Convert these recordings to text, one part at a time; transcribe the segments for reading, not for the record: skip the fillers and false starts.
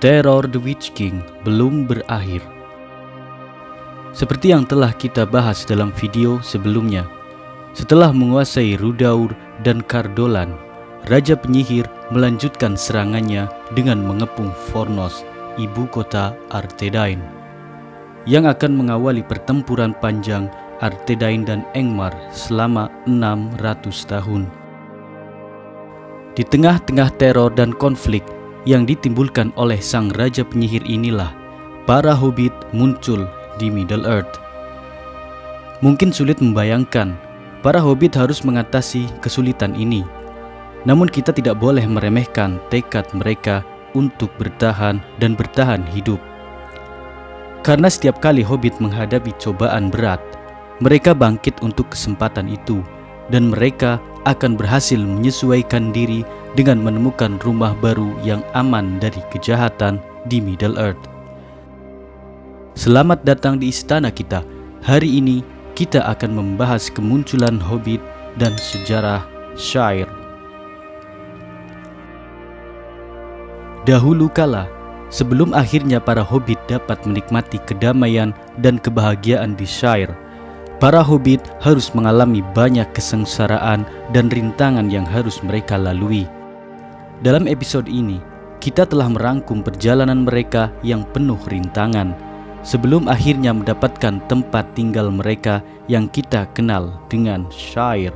Teror The Witch King belum berakhir. Seperti yang telah kita bahas dalam video sebelumnya, setelah menguasai Rudaur dan Cardolan, Raja Penyihir melanjutkan serangannya dengan mengepung Fornos, ibu kota Arthedain, yang akan mengawali pertempuran panjang Arthedain dan Angmar selama 600 tahun. Di tengah-tengah teror dan konflik yang ditimbulkan oleh sang Raja Penyihir inilah para hobbit muncul di Middle-earth. Mungkin sulit membayangkan para hobbit harus mengatasi kesulitan ini. Namun kita tidak boleh meremehkan tekad mereka untuk bertahan dan bertahan hidup. Karena setiap kali hobbit menghadapi cobaan berat, mereka bangkit untuk kesempatan itu, dan mereka akan berhasil menyesuaikan diri dengan menemukan rumah baru yang aman dari kejahatan di Middle-earth. Selamat datang di istana kita. Hari ini kita akan membahas kemunculan hobbit dan sejarah Shire. Dahulu kala, sebelum akhirnya para hobbit dapat menikmati kedamaian dan kebahagiaan di Shire, para hobbit harus mengalami banyak kesengsaraan dan rintangan yang harus mereka lalui. Dalam episode ini, kita telah merangkum perjalanan mereka yang penuh rintangan, sebelum akhirnya mendapatkan tempat tinggal mereka yang kita kenal dengan Shire.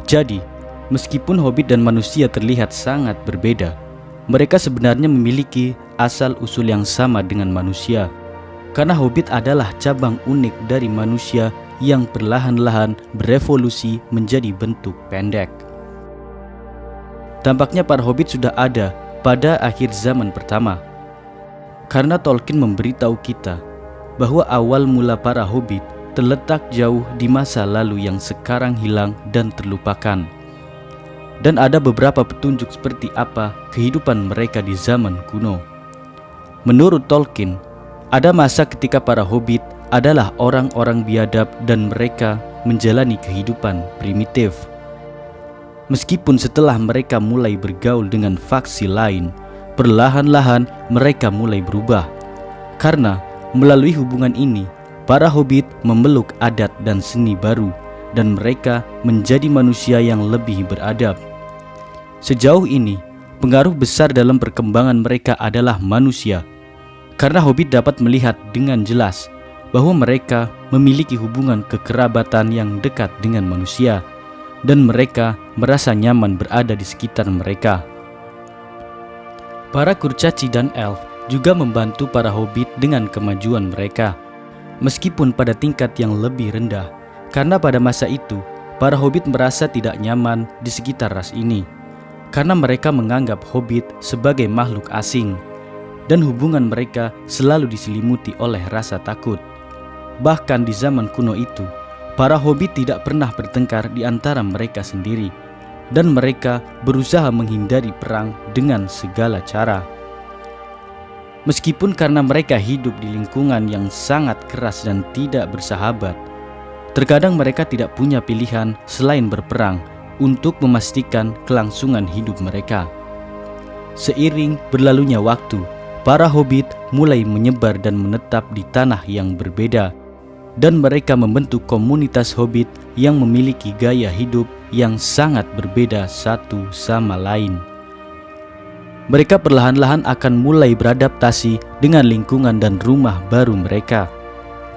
Jadi, meskipun hobbit dan manusia terlihat sangat berbeda, mereka sebenarnya memiliki asal-usul yang sama dengan manusia. Karena hobbit adalah cabang unik dari manusia yang perlahan-lahan berevolusi menjadi bentuk pendek. Tampaknya para hobbit sudah ada pada akhir zaman pertama. Karena Tolkien memberitahu kita bahwa awal mula para hobbit terletak jauh di masa lalu yang sekarang hilang dan terlupakan. Dan ada beberapa petunjuk seperti apa kehidupan mereka di zaman kuno. Menurut Tolkien, ada masa ketika para hobbit adalah orang-orang biadab dan mereka menjalani kehidupan primitif. Meskipun setelah mereka mulai bergaul dengan faksi lain, perlahan-lahan mereka mulai berubah. Karena melalui hubungan ini, para hobbit memeluk adat dan seni baru, dan mereka menjadi manusia yang lebih beradab. Sejauh ini, pengaruh besar dalam perkembangan mereka adalah manusia. Karena hobbit dapat melihat dengan jelas bahwa mereka memiliki hubungan kekerabatan yang dekat dengan manusia, dan mereka merasa nyaman berada di sekitar mereka. Para kurcaci dan elf juga membantu para hobbit dengan kemajuan mereka, meskipun pada tingkat yang lebih rendah, karena pada masa itu para hobbit merasa tidak nyaman di sekitar ras ini, karena mereka menganggap hobbit sebagai makhluk asing, dan hubungan mereka selalu diselimuti oleh rasa takut. Bahkan di zaman kuno itu, para hobbit tidak pernah bertengkar di antara mereka sendiri, dan mereka berusaha menghindari perang dengan segala cara. Meskipun karena mereka hidup di lingkungan yang sangat keras dan tidak bersahabat, terkadang mereka tidak punya pilihan selain berperang untuk memastikan kelangsungan hidup mereka. Seiring berlalunya waktu, para hobbit mulai menyebar dan menetap di tanah yang berbeda, dan mereka membentuk komunitas hobbit yang memiliki gaya hidup yang sangat berbeda satu sama lain. Mereka perlahan-lahan akan mulai beradaptasi dengan lingkungan dan rumah baru mereka.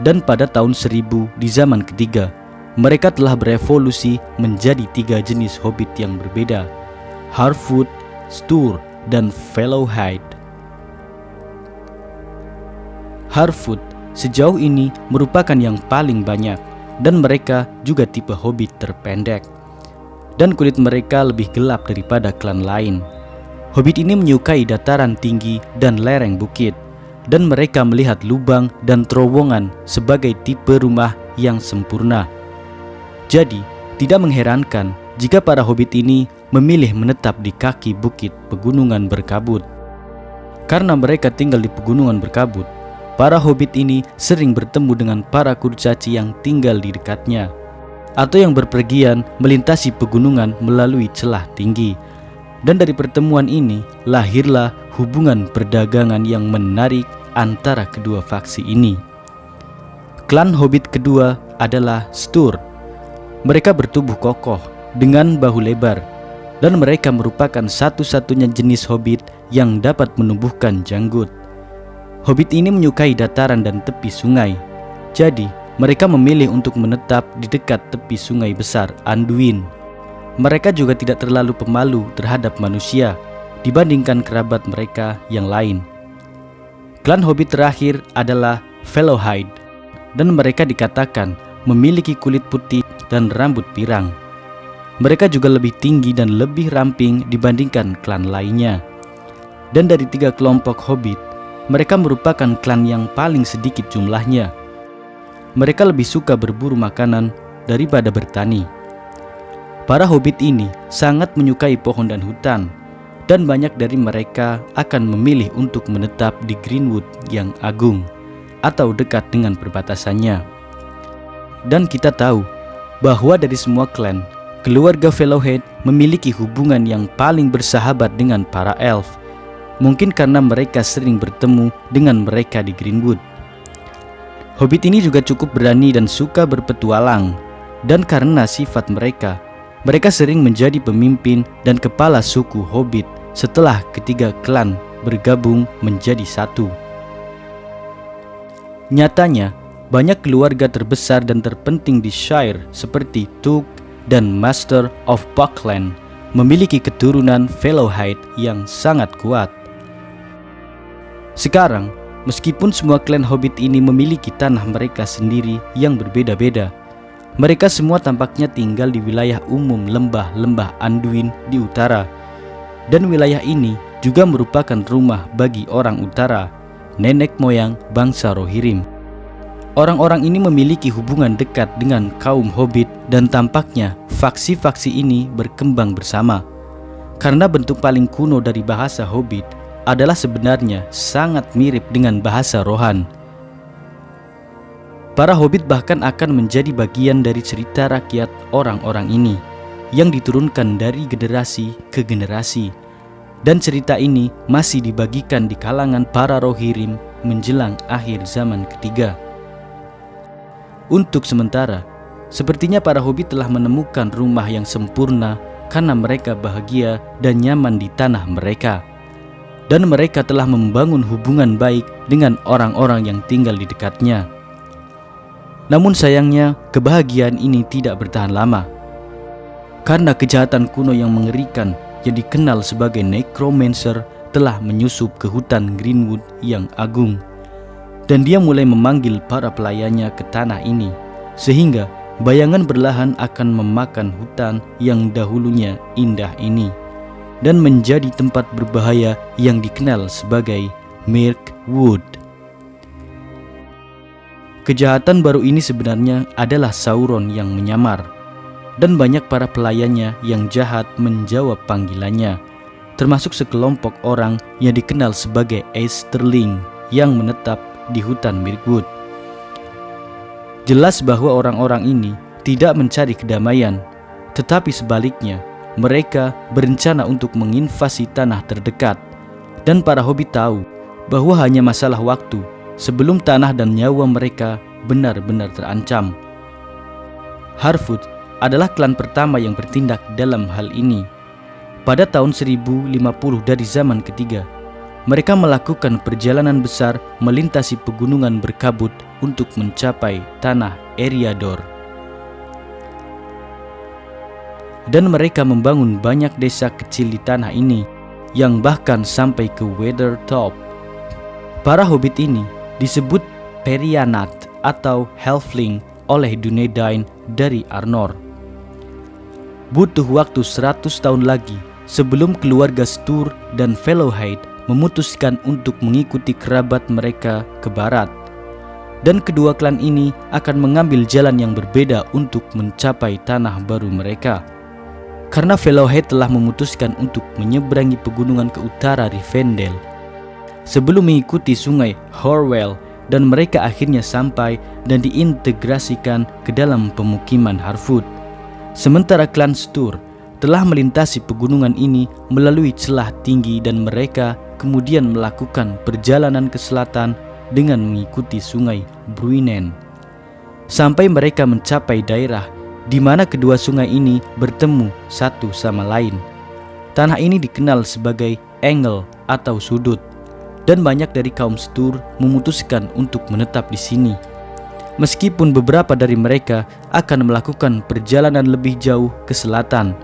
Dan pada tahun 1000 di zaman ketiga, mereka telah berevolusi menjadi 3 jenis hobbit yang berbeda: Harfoot, Stoor, dan Fellowhide. Harfoot sejauh ini merupakan yang paling banyak, dan mereka juga tipe hobbit terpendek, dan kulit mereka lebih gelap daripada klan lain. Hobbit ini menyukai dataran tinggi dan lereng bukit, dan mereka melihat lubang dan terowongan sebagai tipe rumah yang sempurna. Jadi, tidak mengherankan jika para hobbit ini memilih menetap di kaki bukit pegunungan berkabut. Karena mereka tinggal di pegunungan berkabut, para hobbit ini sering bertemu dengan para kurcaci yang tinggal di dekatnya, atau yang berpergian melintasi pegunungan melalui celah tinggi. Dan dari pertemuan ini lahirlah hubungan perdagangan yang menarik antara kedua faksi ini. Klan Hobbit kedua adalah Stur. Mereka bertubuh kokoh dengan bahu lebar, dan mereka merupakan satu-satunya jenis Hobbit yang dapat menumbuhkan janggut. Hobbit ini menyukai dataran dan tepi sungai, jadi mereka memilih untuk menetap di dekat tepi sungai besar Anduin. Mereka juga tidak terlalu pemalu terhadap manusia dibandingkan kerabat mereka yang lain. Klan Hobbit terakhir adalah Fellowhide, dan mereka dikatakan memiliki kulit putih dan rambut pirang. Mereka juga lebih tinggi dan lebih ramping dibandingkan klan lainnya. Dan dari 3 kelompok Hobbit, mereka merupakan klan yang paling sedikit jumlahnya. Mereka lebih suka berburu makanan daripada bertani. Para Hobbit ini sangat menyukai pohon dan hutan, dan banyak dari mereka akan memilih untuk menetap di Greenwood yang agung atau dekat dengan perbatasannya. Dan kita tahu bahwa dari semua klan, keluarga Fellowhead memiliki hubungan yang paling bersahabat dengan para elf. Mungkin karena mereka sering bertemu dengan mereka di Greenwood. Hobbit ini juga cukup berani dan suka berpetualang, dan karena sifat mereka, mereka sering menjadi pemimpin dan kepala suku Hobbit setelah ketiga klan bergabung menjadi satu. Nyatanya, banyak keluarga terbesar dan terpenting di Shire seperti Tug dan Master of Buckland memiliki keturunan Fellowhide yang sangat kuat. Sekarang, meskipun semua klan Hobbit ini memiliki tanah mereka sendiri yang berbeda-beda, mereka semua tampaknya tinggal di wilayah umum lembah-lembah Anduin di utara. Dan wilayah ini juga merupakan rumah bagi orang utara, nenek moyang bangsa Rohirrim. Orang-orang ini memiliki hubungan dekat dengan kaum Hobbit, dan tampaknya faksi-faksi ini berkembang bersama. Karena bentuk paling kuno dari bahasa Hobbit adalah sebenarnya sangat mirip dengan bahasa Rohan. Para Hobbit bahkan akan menjadi bagian dari cerita rakyat orang-orang ini yang diturunkan dari generasi ke generasi, dan cerita ini masih dibagikan di kalangan para Rohirrim menjelang akhir zaman ketiga. Untuk sementara, sepertinya para Hobbit telah menemukan rumah yang sempurna karena mereka bahagia dan nyaman di tanah mereka. Dan mereka telah membangun hubungan baik dengan orang-orang yang tinggal di dekatnya. Namun sayangnya, kebahagiaan ini tidak bertahan lama. Karena kejahatan kuno yang mengerikan yang dikenal sebagai Necromancer telah menyusup ke hutan Greenwood yang agung. Dan dia mulai memanggil para pelayannya ke tanah ini, sehingga bayangan berlahan akan memakan hutan yang dahulunya indah ini, dan menjadi tempat berbahaya yang dikenal sebagai Mirkwood. Kejahatan baru ini sebenarnya adalah Sauron yang menyamar, dan banyak para pelayannya yang jahat menjawab panggilannya, termasuk sekelompok orang yang dikenal sebagai Easterling yang menetap di hutan Mirkwood. Jelas bahwa orang-orang ini tidak mencari kedamaian, tetapi sebaliknya mereka berencana untuk menginvasi tanah terdekat, dan para Hobbit tahu bahwa hanya masalah waktu sebelum tanah dan nyawa mereka benar-benar terancam. Harfoot adalah klan pertama yang bertindak dalam hal ini. Pada tahun 1050 dari zaman ketiga, mereka melakukan perjalanan besar melintasi pegunungan berkabut untuk mencapai tanah Eriador. Dan mereka membangun banyak desa kecil di tanah ini, yang bahkan sampai ke Weathertop. Para Hobbit ini disebut Perianath atau Halfling oleh Dunedain dari Arnor. Butuh waktu 100 tahun lagi sebelum keluarga Stur dan Fellowhide memutuskan untuk mengikuti kerabat mereka ke barat. Dan kedua klan ini akan mengambil jalan yang berbeda untuk mencapai tanah baru mereka. Karena Fellowhead telah memutuskan untuk menyeberangi pegunungan ke utara Rivendell sebelum mengikuti sungai Horwell, dan mereka akhirnya sampai dan diintegrasikan ke dalam pemukiman Harfoot. Sementara klan Stur telah melintasi pegunungan ini melalui celah tinggi, dan mereka kemudian melakukan perjalanan ke selatan dengan mengikuti sungai Bruinen. Sampai mereka mencapai daerah di mana kedua sungai ini bertemu satu sama lain. Tanah ini dikenal sebagai Engel atau sudut, dan banyak dari kaum Stur memutuskan untuk menetap di sini. Meskipun beberapa dari mereka akan melakukan perjalanan lebih jauh ke selatan,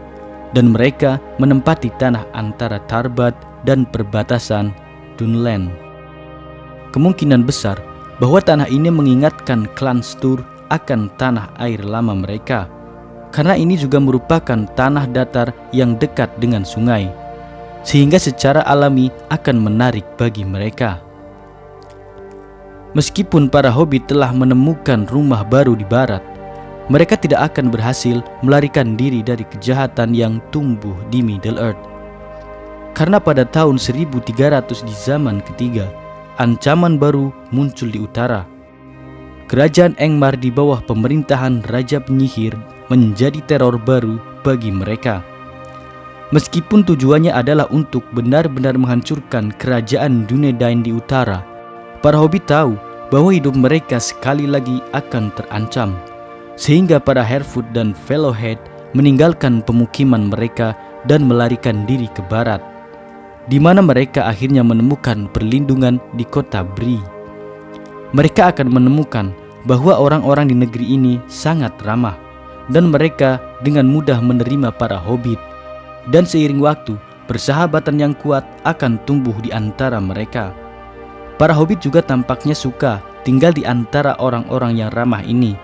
dan mereka menempati tanah antara Tarbat dan perbatasan Dunland. Kemungkinan besar bahwa tanah ini mengingatkan klan Stur akan tanah air lama mereka, karena ini juga merupakan tanah datar yang dekat dengan sungai, sehingga secara alami akan menarik bagi mereka. Meskipun para hobbit telah menemukan rumah baru di barat, mereka tidak akan berhasil melarikan diri dari kejahatan yang tumbuh di Middle-earth. Karena pada tahun 1300 di zaman ketiga, ancaman baru muncul di utara. Kerajaan Angmar di bawah pemerintahan Raja Penyihir menjadi teror baru bagi mereka. Meskipun tujuannya adalah untuk benar-benar menghancurkan kerajaan Dunedain di utara, para hobbit tahu bahwa hidup mereka sekali lagi akan terancam, sehingga para Harefoot dan Fellowhead meninggalkan pemukiman mereka dan melarikan diri ke barat, di mana mereka akhirnya menemukan perlindungan di kota Bree. Mereka akan menemukan bahwa orang-orang di negeri ini sangat ramah, dan mereka dengan mudah menerima para hobbit, dan seiring waktu, persahabatan yang kuat akan tumbuh di antara mereka. Para hobbit juga tampaknya suka tinggal di antara orang-orang yang ramah ini,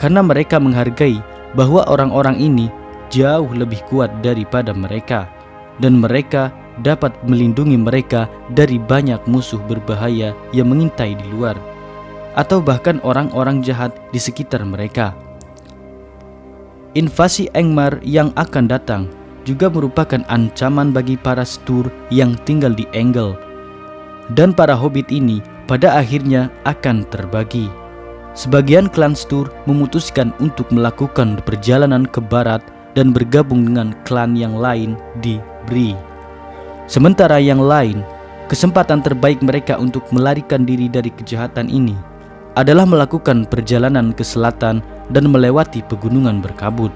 karena mereka menghargai bahwa orang-orang ini jauh lebih kuat daripada mereka, dan mereka dapat melindungi mereka dari banyak musuh berbahaya yang mengintai di luar, atau bahkan orang-orang jahat di sekitar mereka. Invasi Angmar yang akan datang juga merupakan ancaman bagi para Stur yang tinggal di Engel, dan para hobbit ini pada akhirnya akan terbagi. Sebagian klan Stur memutuskan untuk melakukan perjalanan ke barat dan bergabung dengan klan yang lain di Bree. Sementara yang lain, kesempatan terbaik mereka untuk melarikan diri dari kejahatan ini adalah melakukan perjalanan ke selatan dan melewati pegunungan berkabut,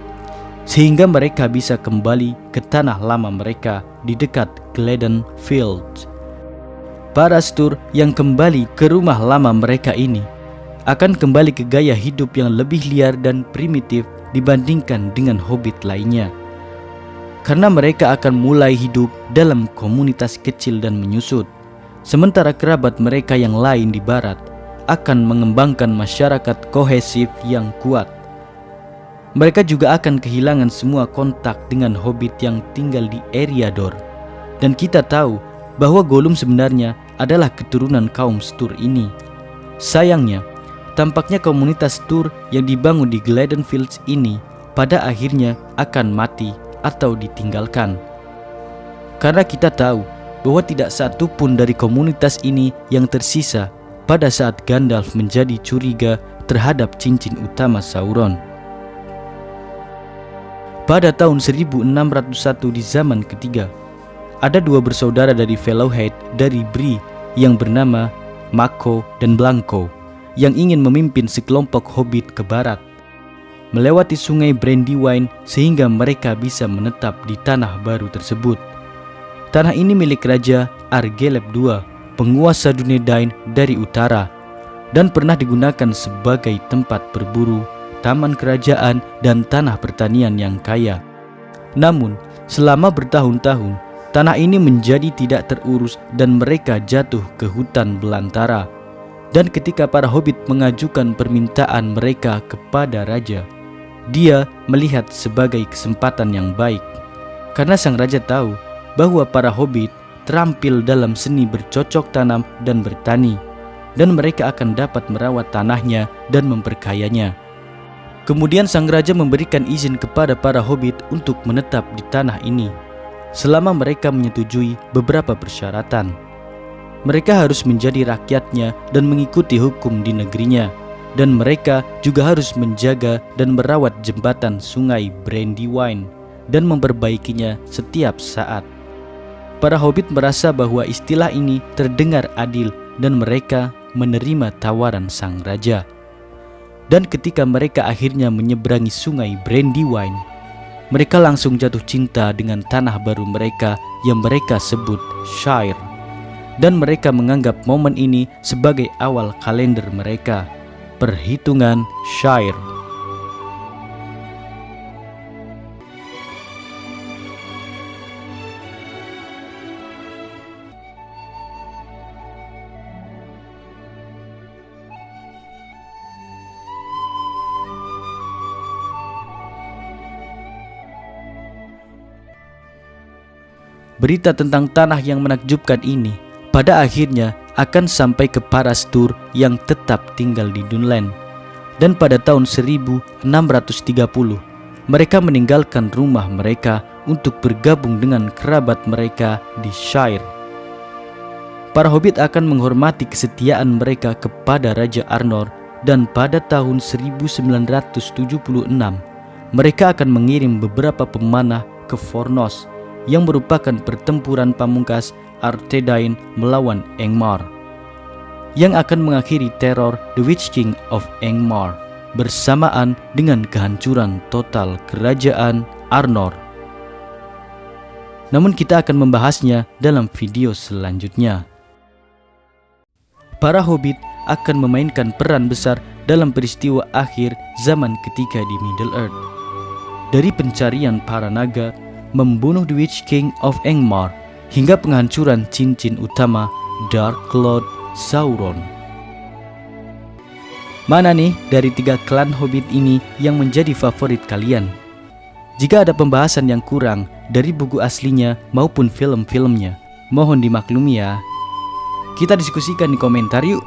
sehingga mereka bisa kembali ke tanah lama mereka di dekat Gladden Fields. Para Stur yang kembali ke rumah lama mereka ini akan kembali ke gaya hidup yang lebih liar dan primitif dibandingkan dengan hobbit lainnya, karena mereka akan mulai hidup dalam komunitas kecil dan menyusut, sementara kerabat mereka yang lain di barat akan mengembangkan masyarakat kohesif yang kuat. Mereka juga akan kehilangan semua kontak dengan hobbit yang tinggal di Eriador, dan kita tahu bahwa Gollum sebenarnya adalah keturunan kaum Stur ini. Sayangnya, tampaknya komunitas Stur yang dibangun di Gladden Fields ini pada akhirnya akan mati atau ditinggalkan. Karena kita tahu bahwa tidak satu pun dari komunitas ini yang tersisa pada saat Gandalf menjadi curiga terhadap cincin utama Sauron. Pada tahun 1601 di zaman ketiga, ada dua bersaudara dari Fellowhead dari Bree yang bernama Mako dan Blanco yang ingin memimpin sekelompok hobbit ke barat, melewati sungai Brandywine sehingga mereka bisa menetap di tanah baru tersebut. Tanah ini milik Raja Argeleb II, penguasa Dunedain dari utara, dan pernah digunakan sebagai tempat berburu, taman kerajaan, dan tanah pertanian yang kaya. Namun, selama bertahun-tahun, tanah ini menjadi tidak terurus dan mereka jatuh ke hutan belantara. Dan ketika para hobbit mengajukan permintaan mereka kepada raja, dia melihat sebagai kesempatan yang baik, karena sang raja tahu bahwa para hobbit terampil dalam seni bercocok tanam dan bertani, dan mereka akan dapat merawat tanahnya dan memperkayanya. Kemudian sang raja memberikan izin kepada para hobbit untuk menetap di tanah ini, selama mereka menyetujui beberapa persyaratan. Mereka harus menjadi rakyatnya dan mengikuti hukum di negerinya, dan mereka juga harus menjaga dan merawat jembatan sungai Brandywine dan memperbaikinya setiap saat. Para hobbit merasa bahwa istilah ini terdengar adil dan mereka menerima tawaran sang raja. Dan ketika mereka akhirnya menyeberangi sungai Brandywine, mereka langsung jatuh cinta dengan tanah baru mereka yang mereka sebut Shire. Dan mereka menganggap momen ini sebagai awal kalender mereka, perhitungan Shire. Berita tentang tanah yang menakjubkan ini pada akhirnya akan sampai ke para setur yang tetap tinggal di Dunland. Dan pada tahun 1630, mereka meninggalkan rumah mereka untuk bergabung dengan kerabat mereka di Shire. Para hobbit akan menghormati kesetiaan mereka kepada Raja Arnor, dan pada tahun 1976, mereka akan mengirim beberapa pemanah ke Fornos yang merupakan pertempuran pamungkas Arthedain melawan Angmar, yang akan mengakhiri teror The Witch King of Angmar bersamaan dengan kehancuran total kerajaan Arnor. Namun kita akan membahasnya dalam video selanjutnya. Para hobbit akan memainkan peran besar dalam peristiwa akhir zaman ketiga di Middle-earth. Dari pencarian para naga, membunuh The Witch King of Angmar, hingga penghancuran cincin utama Dark Lord Sauron. Mana nih dari 3 klan hobbit ini yang menjadi favorit kalian? Jika ada pembahasan yang kurang dari buku aslinya maupun film-filmnya, mohon dimaklumi ya. Kita diskusikan di komentar yuk.